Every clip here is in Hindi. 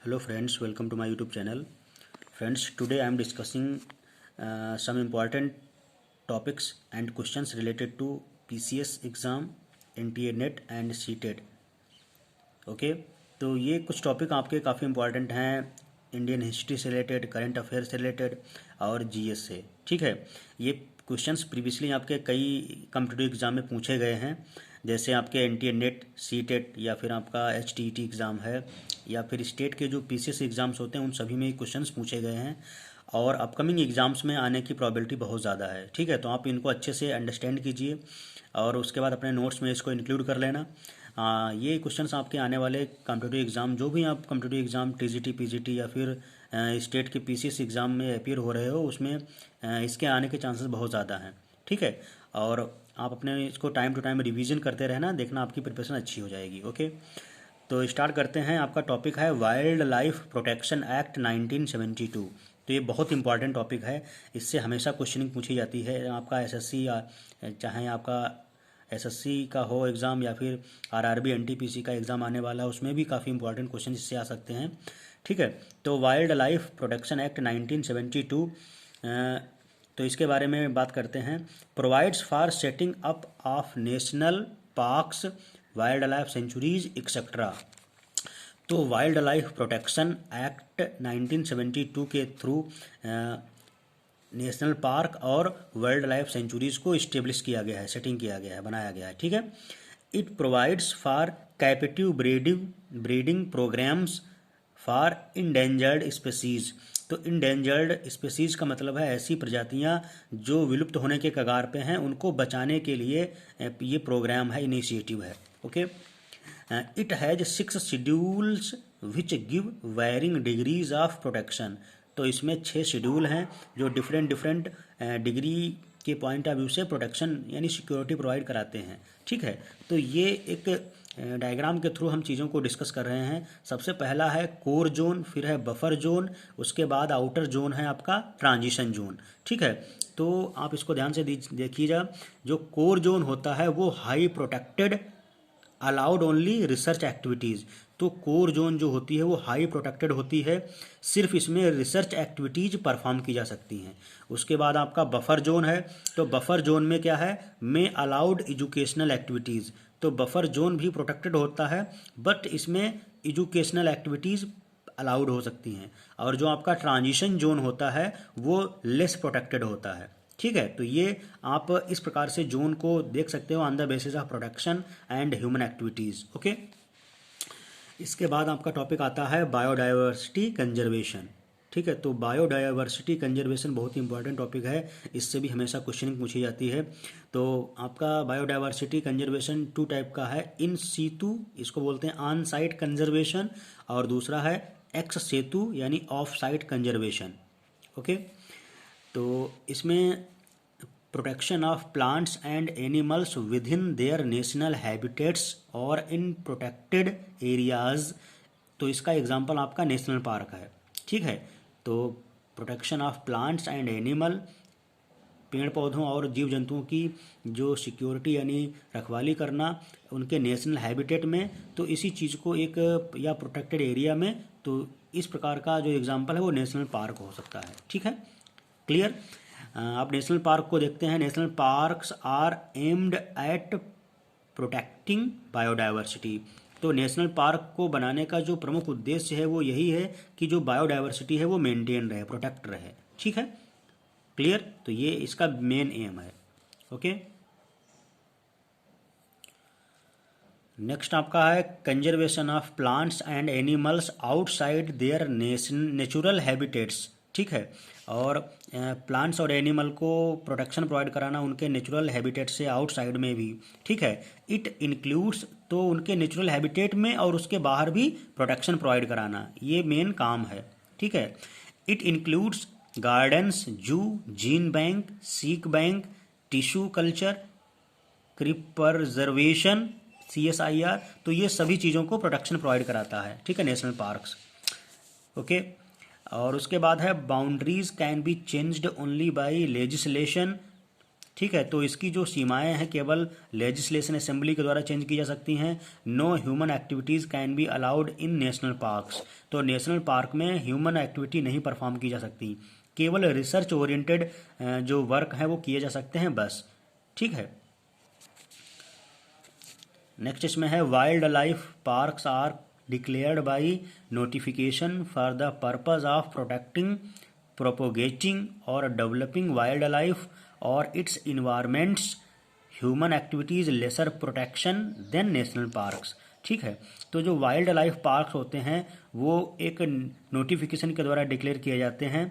Hello friends, welcome to my YouTube channel. Friends, today I am discussing some important topics and questions related to PCS exam, NTA NET and CTET. Okay, तो ये कुछ टॉपिक आपके काफ़ी इंपॉर्टेंट हैं इंडियन हिस्ट्री से रिलेटेड, करंट अफेयर से रिलेटेड और जीएस से। ठीक है, ये क्वेश्चंस प्रीवियसली आपके कई कॉम्पिटिटिव एग्जाम में पूछे गए हैं, जैसे आपके एनटीए नेट, सीटेट या फिर आपका एचटीईटी एग्ज़ाम है या फिर स्टेट के जो पीसीएस एग्ज़ाम्स होते हैं उन सभी में क्वेश्चंस पूछे गए हैं और अपकमिंग एग्ज़ाम्स में आने की प्रोबेबिलिटी बहुत ज़्यादा है। ठीक है, तो आप इनको अच्छे से अंडरस्टैंड कीजिए और उसके बाद अपने नोट्स में इसको इंक्लूड कर लेना। ये क्वेश्चंस आपके आने वाले कॉम्पिटिटिव एग्ज़ाम, जो भी आप कॉम्पिटिटिव एग्ज़ाम टीजीटी, पीजीटी या फिर स्टेट के पीसीएस एग्ज़ाम में अपीयर हो रहे हो उसमें इसके आने के चांसेस बहुत ज़्यादा हैं। ठीक है, और आप अपने इसको टाइम टू टाइम रिवीजन करते रहना, देखना आपकी प्रिपरेशन अच्छी हो जाएगी। ओके, तो स्टार्ट करते हैं। आपका टॉपिक है वाइल्ड लाइफ प्रोटेक्शन एक्ट 1972। तो ये बहुत इंपॉर्टेंट टॉपिक है, इससे हमेशा क्वेश्चनिंग पूछी जाती है। आपका एसएससी या चाहे आपका एसएससी का हो एग्ज़ाम या फिर आरआरबी एनटीपीसी का एग्ज़ाम आने वाला है, उसमें भी काफ़ी इंपॉर्टेंट क्वेश्चन इससे आ सकते हैं। ठीक है, तो वाइल्ड लाइफ प्रोटेक्शन एक्ट 1972, तो इसके बारे में बात करते हैं। Provides for setting up of national parks, wild life sanctuaries etcetera. तो वाइल्ड लाइफ प्रोटेक्शन एक्ट 1972 के थ्रू नेशनल पार्क और वाइल्ड लाइफ सेंचुरीज को इस्टेब्लिश किया गया है, सेटिंग किया गया है, बनाया गया है। ठीक है, it provides for captive breeding programmes for endangered species. तो इंडेंजर्ड स्पेसीज का मतलब है ऐसी प्रजातियां जो विलुप्त होने के कगार पे हैं, उनको बचाने के लिए ये प्रोग्राम है, इनिशिएटिव है। Okay, it has 6 schedules which give varying degrees of protection. तो इसमें 6 शेड्यूल हैं जो डिफरेंट डिग्री के पॉइंट ऑफ व्यू से प्रोटेक्शन यानी सिक्योरिटी प्रोवाइड कराते हैं। ठीक है, तो ये एक डायग्राम के थ्रू हम चीज़ों को डिस्कस कर रहे हैं। सबसे पहला है कोर जोन, फिर है बफर जोन, उसके बाद आउटर जोन है आपका ट्रांजिशन जोन। ठीक है, तो आप इसको ध्यान से देखिएगा। जो कोर जोन होता है वो high protected, allowed only research activities. तो कोर जोन जो होती है वो हाई प्रोटेक्टेड होती है, सिर्फ इसमें रिसर्च एक्टिविटीज़ परफॉर्म की जा सकती हैं। उसके बाद आपका बफर जोन है, तो बफर जोन में क्या है, में अलाउड एजुकेशनल एक्टिविटीज़। तो बफर जोन भी प्रोटेक्टेड होता है बट इसमें एजुकेशनल एक्टिविटीज़ अलाउड हो सकती हैं। और जो आपका ट्रांजिशन जोन होता है वो लेस प्रोटेक्टेड होता है। ठीक है, तो ये आप इस प्रकार से जोन को देख सकते हो on the basis of protection and human activities. Okay, इसके बाद आपका टॉपिक आता है बायोडाइवर्सिटी कंजर्वेशन। ठीक है, तो बायोडाइवर्सिटी कंजर्वेशन बहुत ही इंपॉर्टेंट टॉपिक है, इससे भी हमेशा क्वेश्चनिंग पूछी जाती है। तो आपका बायोडाइवर्सिटी कंजर्वेशन 2 टाइप का है, इन सीतु इसको बोलते हैं ऑन साइट कंजर्वेशन, और दूसरा है एक्स सेतु यानी ऑफ साइट कंजर्वेशन। ओके, तो इसमें protection of plants and animals with in their national habitats और इन प्रोटेक्टेड एरियाज। तो इसका एग्जांपल आपका नेशनल पार्क है। ठीक है, तो protection of plants and animal, पेड़ पौधों और जीव जंतुओं की जो सिक्योरिटी यानी रखवाली करना उनके नेशनल हैबिटेट में, तो इसी चीज़ को एक या प्रोटेक्टेड एरिया में, तो इस प्रकार का जो एग्जांपल है वो नेशनल पार्क हो सकता है। ठीक है, क्लियर। आप नेशनल पार्क को देखते हैं। National parks are aimed at protecting biodiversity. तो नेशनल पार्क को बनाने का जो प्रमुख उद्देश्य है वो यही है कि जो बायोडाइवर्सिटी है वो मेंटेन रहे, प्रोटेक्ट रहे। ठीक है, क्लियर। तो ये इसका मेन एम है। ओके, नेक्स्ट आपका है conservation of plants and animals outside there natural habitats. ठीक है, और प्लांट्स और एनिमल को प्रोटेक्शन प्रोवाइड कराना उनके नेचुरल हैबिटेट से आउटसाइड में भी। ठीक है, इट इंक्लूड्स, तो उनके नेचुरल हैबिटेट में और उसके बाहर भी प्रोटेक्शन प्रोवाइड कराना, ये मेन काम है। ठीक है, इट इंक्लूड्स गार्डन्स, जू, gene bank, seek bank, tissue culture, preservation, CSIR। तो ये सभी चीज़ों को प्रोटेक्शन प्रोवाइड कराता है। ठीक है, नेशनल पार्क्स। ओके, और उसके बाद है boundaries can be changed only by legislation ठीक है, तो इसकी जो सीमाएं हैं केवल लेजिस्लेशन असेंबली के द्वारा चेंज की जा सकती हैं। No human activities can be allowed in national parks, तो नेशनल पार्क में ह्यूमन एक्टिविटी नहीं परफॉर्म की जा सकती, केवल रिसर्च ओरिएंटेड जो वर्क है वो किए जा सकते हैं बस। ठीक है, नेक्स्ट इसमें है wildlife parks are declared by notification for the purpose of protecting, propagating और डेवलपिंग वाइल्ड लाइफ और its environments, human activities lesser protection than national parks. ठीक है, तो जो वाइल्ड लाइफ पार्क्स होते हैं वो एक नोटिफिकेशन के द्वारा डिक्लेयर किए जाते हैं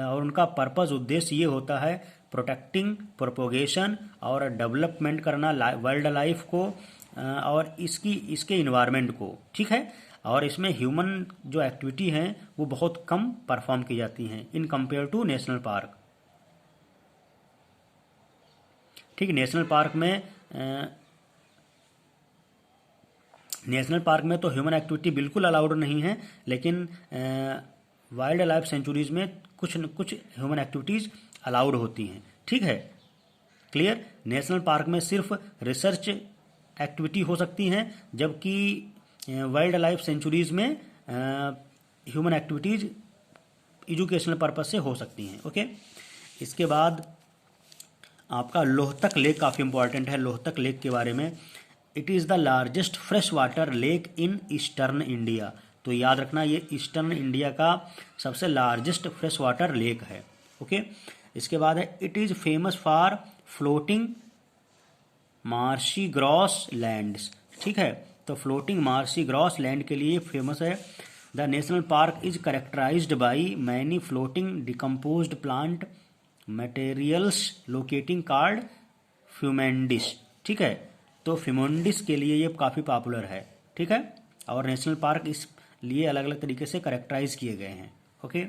और उनका पर्पस उद्देश्य ये होता है प्रोटेक्टिंग, प्रोपोगेशन और डेवलपमेंट करना वाइल्ड लाइफ को और इसके इन्वायरमेंट को। ठीक है, और इसमें ह्यूमन जो एक्टिविटी हैं वो बहुत कम परफॉर्म की जाती हैं in compare to national park. ठीक, नेशनल पार्क में तो ह्यूमन एक्टिविटी बिल्कुल अलाउड नहीं है, लेकिन वाइल्ड लाइफ सेंचुरीज में कुछ न कुछ ह्यूमन एक्टिविटीज़ अलाउड होती हैं। ठीक है, क्लियर। नेशनल पार्क में सिर्फ रिसर्च एक्टिविटी हो सकती हैं, जबकि वाइल्ड लाइफ सेंचुरीज में ह्यूमन एक्टिविटीज़ एजुकेशनल पर्पज से हो सकती हैं। ओके, इसके बाद आपका लोहतक लेक काफ़ी इंपॉर्टेंट है। लोहतक लेक के बारे में, it is the largest fresh water lake in eastern India, तो याद रखना ये ईस्टर्न इंडिया का सबसे लार्जेस्ट फ्रेश वाटर लेक है। ओके, इसके बाद है it is famous for floating marshy gross lands. ठीक है, तो फ्लोटिंग मार्शी ग्रॉस लैंड के लिए फेमस है। The national park is characterised by many floating decomposed plant materials locating called phumdis. ठीक है, तो फ्यूमेंडिस के लिए ये काफ़ी पॉपुलर है। ठीक है, और नेशनल पार्क इस लिए अलग अलग तरीके से करेक्टराइज किए गए हैं। ओके,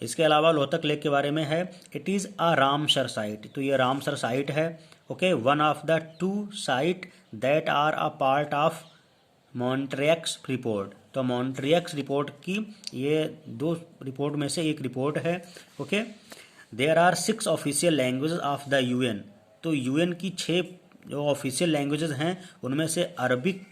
इसके अलावा लोहतक लेक के बारे में है it is a Ramsar site, तो ये रामसर साइट है। Okay, one of the 2 site that are a part of Montreux report, तो मॉन्ट्रियक्स रिपोर्ट की ये 2 रिपोर्ट में से एक रिपोर्ट है। Okay, there are 6 official languages of the UN, तो यूएन की 6 जो ऑफिशियल लैंग्वेजेस हैं उनमें से Arabic,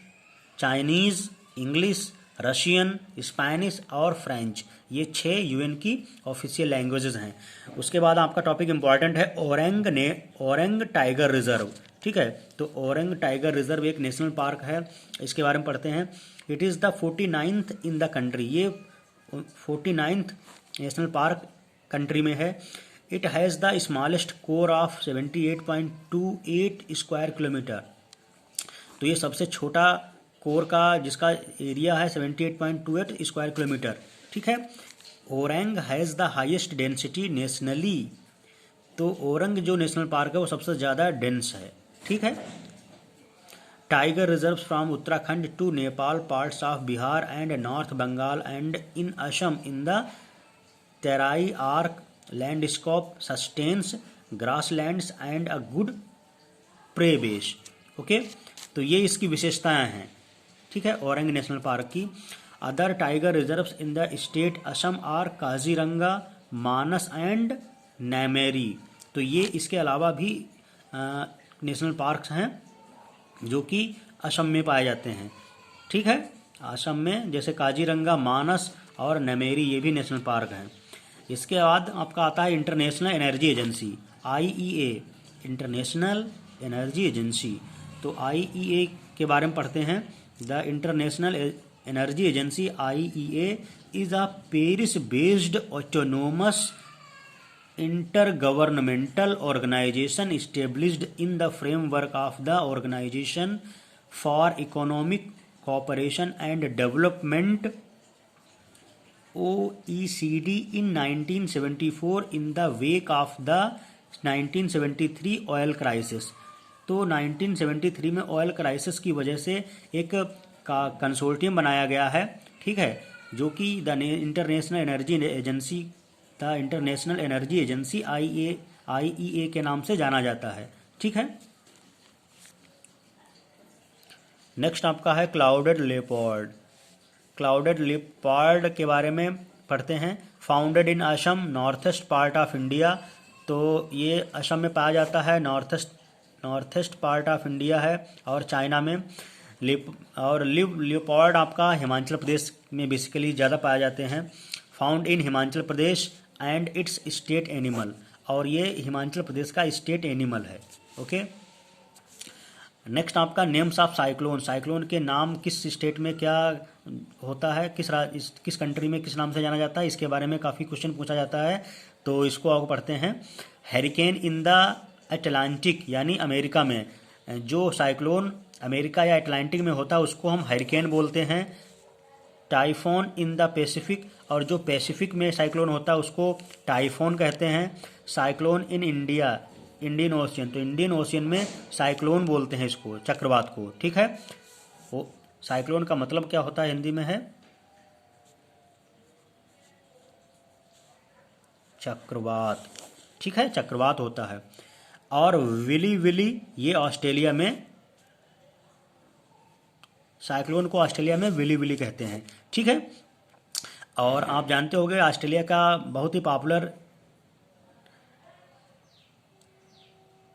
Chinese, English, Russian, Spanish और फ्रेंच, ये 6 यूएन की ऑफिशियल लैंग्वेजेस हैं। उसके बाद आपका टॉपिक इंपॉर्टेंट है ओरंग टाइगर रिजर्व। ठीक है, तो ओरंग टाइगर रिजर्व एक नेशनल पार्क है, इसके बारे में पढ़ते हैं। It is the 49th in the country, ये 49th नेशनल पार्क कंट्री में है। It has the smallest core of 78.28 square kilometre, तो ये सबसे छोटा कोर का जिसका एरिया है 78.28 स्क्वायर किलोमीटर। ठीक है, Orang has the highest density nationally, तो ओरंग जो नेशनल पार्क है वो सबसे ज़्यादा डेंस है। ठीक है, tiger reserve from Uttarakhand to Nepal, parts of Bihar and north Bengal and in Assam in the Terai arc landscape sustains grasslands and a good prey base. Okay, तो ये इसकी विशेषताएं हैं। ठीक है, औरंग नेशनल पार्क की। Other tiger reserves in the state Assam are Kaziranga, Manas and नैमेरी, तो ये इसके अलावा भी नेशनल पार्क्स हैं जो कि असम में पाए जाते हैं। ठीक है, असम में जैसे काजीरंगा, मानस और नमेरी ये भी नेशनल पार्क हैं। इसके बाद आपका आता है international energy agency IEA, international energy agency, तो IEA के बारे में पढ़ते हैं। The international energy agency IEA is a Paris based autonomous intergovernmental organization established in the framework of the Organization for Economic Cooperation and Development OECD in 1974 in the wake of the 1973 oil crisis। तो 1973 में ऑयल क्राइसिस की वजह से एक कंसोर्टियम बनाया गया है। ठीक है, जो कि the international energy agency, the international energy agency IEA के नाम से जाना जाता है। ठीक है, नेक्स्ट आपका है क्लाउडेड लेपर्ड। क्लाउडेड लेपर्ड के बारे में पढ़ते हैं। Founded in Assam, north east part of India, तो ये असम में पाया जाता है, north east part of India है और चाइना में। लियोपार्ड आपका हिमाचल प्रदेश में बेसिकली ज़्यादा पाए जाते हैं, found in Himachal Pradesh and it's state animal, और ये हिमाचल प्रदेश का स्टेट एनिमल है। ओके, नेक्स्ट आपका नेम्स ऑफ साइक्लोन। साइक्लोन के नाम किस स्टेट में क्या होता है, किस कंट्री में किस नाम से जाना जाता है, इसके बारे में काफ़ी क्वेश्चन पूछा जाता है, तो इसको आपको पढ़ते हैं। हैरिकेन इन द अटलांटिक, यानी अमेरिका में जो साइक्लोन अमेरिका या अटलांटिक में होता है उसको हम हैरिकेन बोलते हैं। टाइफोन इन द पैसिफिक, और जो पैसिफिक में साइक्लोन होता है उसको टाइफोन कहते हैं। Cyclone in India, Indian ocean, तो इंडियन ओशियन में साइक्लोन बोलते हैं इसको, चक्रवात को। ठीक है, वो साइक्लोन का मतलब क्या होता है हिंदी में है चक्रवात। ठीक है, चक्रवात होता है। और विली विली, ये ऑस्ट्रेलिया में, साइक्लोन को ऑस्ट्रेलिया में विली विली कहते हैं। ठीक है, और आप जानते होंगे ऑस्ट्रेलिया का बहुत ही पॉपुलर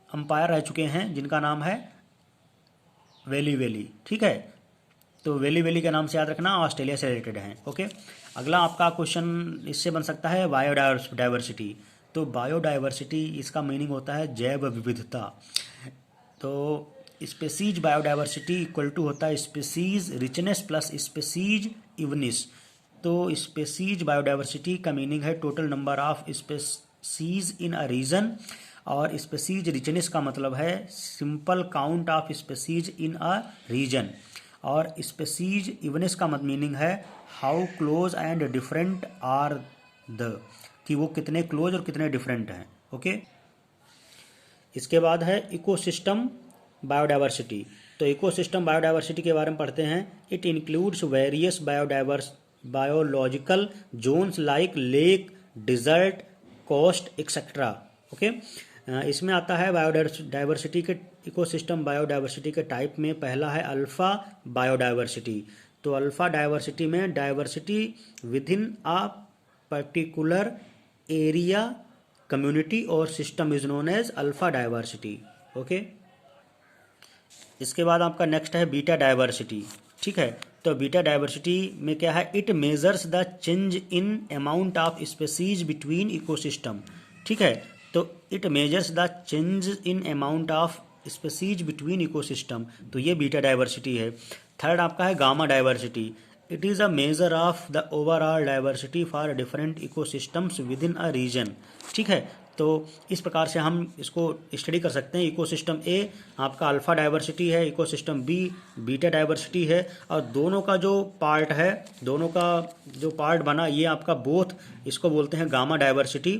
अंपायर रह चुके हैं जिनका नाम है वेली वेली। ठीक है, तो वेली वेली के नाम से याद रखना, ऑस्ट्रेलिया से रिलेटेड हैं। ओके, अगला आपका क्वेश्चन इससे बन सकता है बायोडाइवर्सिटी। तो बायोडाइवर्सिटी इसका मीनिंग होता है जैव विविधता। तो स्पेसीज बायोडाइवर्सिटी इक्वल टू होता है species richness plus species evenness. तो स्पेसीज बायोडाइवर्सिटी का मीनिंग है total number of species in a region, और स्पेसीज रिचनेस का मतलब है simple count of species in a region, और स्पेसीज इवनेस का मीनिंग है how close and different are the, कि वो कितने क्लोज और कितने डिफरेंट हैं। ओके, इसके बाद है इकोसिस्टम बायोडाइवर्सिटी। तो इकोसिस्टम बायोडाइवर्सिटी के बारे में पढ़ते हैं। It includes various biological zones like lake, desert, coast etcetera. Okay, इसमें आता है बायोडाइवर्सिटी के, इकोसिस्टम बायोडाइवर्सिटी के टाइप में पहला है अल्फा बायोडाइवर्सिटी। तो अल्फा डाइवर्सिटी में diversity within a particular area, community और system is known as alpha diversity. Okay, इसके बाद आपका नेक्स्ट है बीटा डाइवर्सिटी। ठीक है, तो बीटा डाइवर्सिटी में क्या है, it measures the change in amount of species between ecosystem. ठीक है, तो it measures the change in amount of species between ecosystem, तो ये बीटा डाइवर्सिटी है। थर्ड आपका है gamma diversity. It is a measure of the overall diversity for different ecosystems within a region. ठीक है, तो इस प्रकार से हम इसको स्टडी कर सकते हैं। इकोसिस्टम ए आपका अल्फा डाइवर्सिटी है, इकोसिस्टम बी बीटा डाइवर्सिटी है, और दोनों का जो पार्ट है, दोनों का जो पार्ट बना ये आपका बोथ, इसको बोलते हैं गामा डाइवर्सिटी।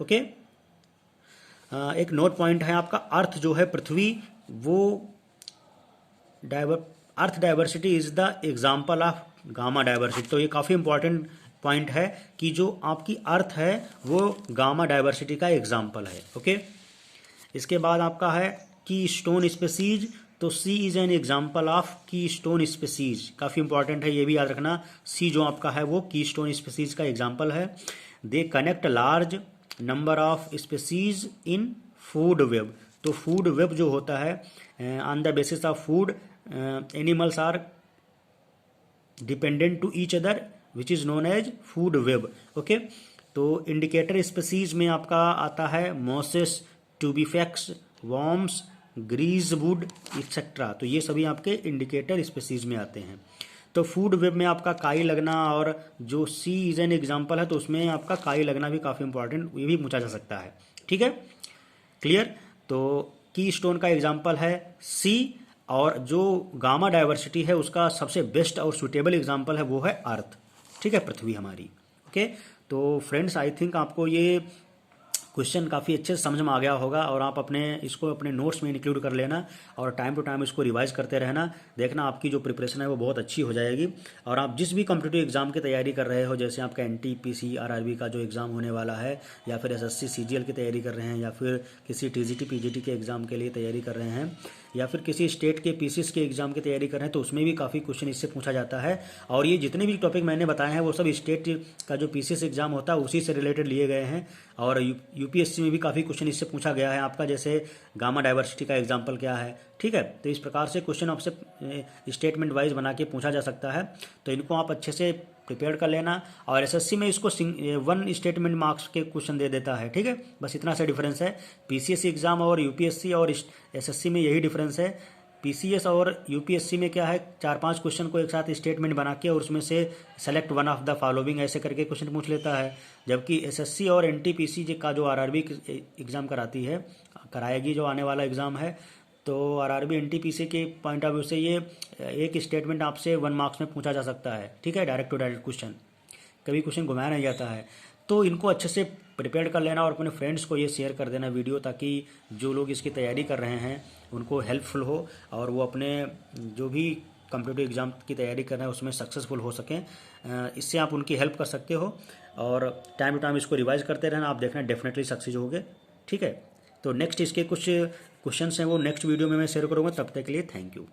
ओके, एक नोट पॉइंट है आपका, अर्थ जो है पृथ्वी, वो earth diversity is the example of gamma diversity. तो ये काफ़ी इंपॉर्टेंट पॉइंट है कि जो आपकी अर्थ है वो गामा डाइवर्सिटी का एग्जाम्पल है। ओके, इसके बाद आपका है की स्टोन स्पेसीज। तो सी इज एन एग्जाम्पल ऑफ की स्टोन स्पेसीज, काफ़ी इंपॉर्टेंट है, ये भी याद रखना। सी जो आपका है वो की स्टोन स्पेसीज का एग्जाम्पल है। They connect large number of species in food web. तो फूड वेब जो होता है, on the basis of food animals are dependent to each other which is known as food web. Okay, तो इंडिकेटर स्पेसीज में आपका आता है mosses, tubifex, worms, greasewood etcetera. तो ये सभी आपके इंडिकेटर स्पेसीज में आते हैं। तो फूड वेब में आपका काई लगना, और जो सी इज एन एग्जाम्पल है तो उसमें आपका काई लगना भी काफ़ी इंपॉर्टेंट, ये भी पूछा जा सकता है। ठीक है, क्लियर। तो की स्टोन का एग्जाम्पल है सी, और जो गामा डाइवर्सिटी है उसका सबसे बेस्ट और सुटेबल एग्जाम्पल है वो है अर्थ। ठीक है, पृथ्वी हमारी। ओके, तो फ्रेंड्स आई थिंक आपको ये क्वेश्चन काफ़ी अच्छे से समझ में आ गया होगा, और आप इसको अपने नोट्स में इंक्लूड कर लेना, और टाइम टू टाइम इसको रिवाइज करते रहना। देखना आपकी जो प्रिपरेशन है वो बहुत अच्छी हो जाएगी। और आप जिस भी कॉम्पिटिटिव एग्जाम की तैयारी कर रहे हो, जैसे आपका NTPC RRB का जो एग्ज़ाम होने वाला है, या फिर SSC CGL की तैयारी कर रहे हैं, या फिर किसी TGT PGT के एग्ज़ाम के लिए तैयारी कर रहे हैं, या फिर किसी स्टेट के पीसीएस के एग्जाम की तैयारी कर रहे हैं तो उसमें भी काफ़ी क्वेश्चन इससे पूछा जाता है। और ये जितने भी टॉपिक मैंने बताए हैं वो सब स्टेट का जो पीसीएस एग्जाम होता है उसी से रिलेटेड लिए गए हैं। और यूपीएससी में भी काफ़ी क्वेश्चन इससे पूछा गया है आपका, जैसे गामा डाइवर्सिटी का एग्जाम्पल क्या है, ठीक है। तो इस प्रकार से क्वेश्चन आपसे स्टेटमेंट वाइज बना के पूछा जा सकता है, तो इनको आप अच्छे से प्रिपेयर कर लेना। और एसएससी में इसको 1 स्टेटमेंट मार्क्स के क्वेश्चन दे देता है, ठीक है। बस इतना सा डिफरेंस है पीसीएस एग्जाम और यूपीएससी और एसएससी में, यही डिफरेंस है। पीसीएस और यूपीएससी में क्या है, 4-5 क्वेश्चन को एक साथ स्टेटमेंट बना के और उसमें से select one of the following ऐसे करके क्वेश्चन पूछ लेता है। जबकि एसएससी और एनटीपीसी का जो आरआरबी एग्ज़ाम कराएगी जो आने वाला एग्ज़ाम है, तो आरआरबी एनटीपीसी के पॉइंट ऑफ व्यू से ये एक स्टेटमेंट आपसे 1 मार्क्स में पूछा जा सकता है, ठीक है। डायरेक्ट टू डायरेक्ट क्वेश्चन, कभी क्वेश्चन घुमाया नहीं जाता है। तो इनको अच्छे से प्रिपेयर कर लेना और अपने फ्रेंड्स को ये शेयर कर देना वीडियो, ताकि जो लोग इसकी तैयारी कर रहे हैं उनको हेल्पफुल हो और वो अपने जो भी कॉम्पिटिटिव एग्ज़ाम की तैयारी कर रहे हैं उसमें सक्सेसफुल हो सकें। इससे आप उनकी हेल्प कर सकते हो और टाइम टू टाइम इसको रिवाइज करते रहना, आप देखना डेफिनेटली सक्सेस होगे, ठीक है। तो नेक्स्ट इसके कुछ क्वेश्चंस हैं वो नेक्स्ट वीडियो में मैं शेयर करूँगा, तब तक के लिए थैंक यू।